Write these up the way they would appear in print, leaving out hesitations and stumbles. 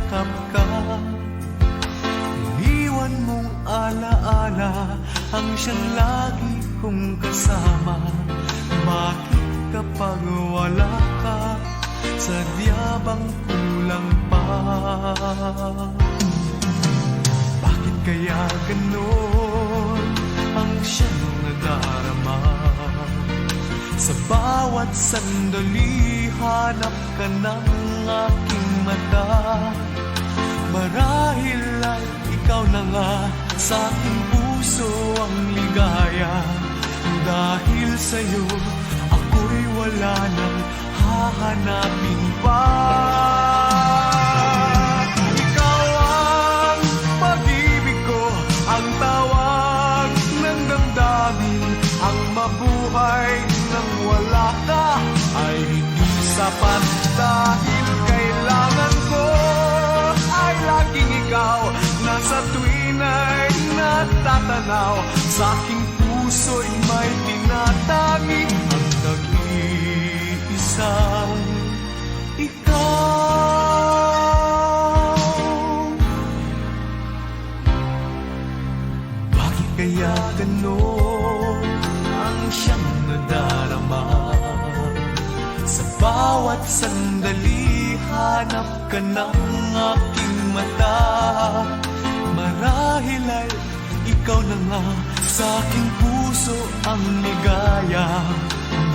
yakap ka. Iniwan mong alaala ang siyang lagi kong kasama. Bakit kapag wala ka, sadya bang kulang pa? Bakit kaya ganon ang siyang nadarama? Sa bawat sandali, hanap ka ng aking mata. Marahil ay ikaw na nga sa aking puso ang ligaya. Dahil sa'yo, ako'y wala nang hahanapin pa. Ikaw ang pag-ibig ko, ang tawag ng damdamin. Ang mabuhay nang wala ka ay hindi sapat. Dahil kailangan ko ay laging ikaw, na sa tuwin ay natatanaw. Sa aking puso'y may tinatangi ang nag-iisang ikaw. Bakit kaya ganon ang siyang nadarama? Sa bawat sandali, hanap ka ng aking mata. Marahil ay ikaw na nga sa aking puso ang ligaya.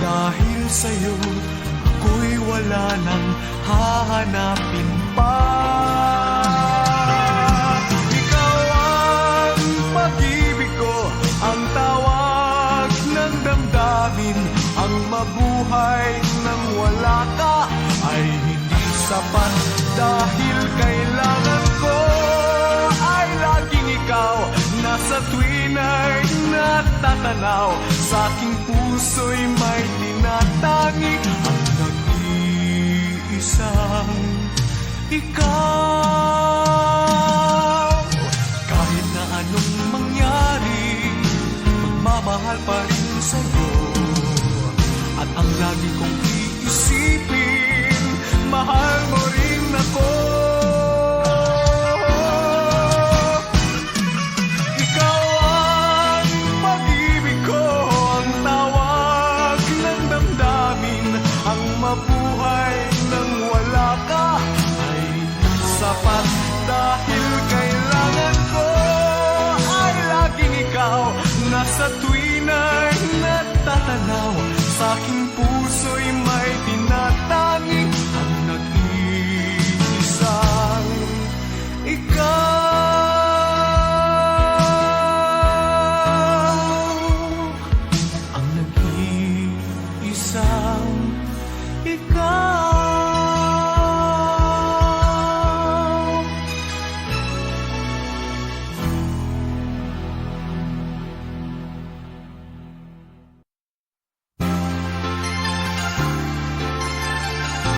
Dahil sa'yo, ako'y wala nang hahanapin pa. Ikaw ang pag-ibig ko, ang tawag ng damdamin. Ang mabuhay nang wala ka ay hindi sapat. Dahil kailangan ko ay laging ikaw, na sa tuwin ay natatanaw. Sa aking puso'y may tinatangi ang nag-iisang ikaw. Kahit na anong mangyari, magmamahal pa rin sa'yo. At ang lagi kong iisipin, mahal mo rin ako. Ikaw ang pag-ibig ko, ang tawag ng damdamin. Ang mabuhay nang wala ka ay sapat. Dahil kailangan ko ay laging ikaw, na sa tuwin ay natatanaw. Sa aking puso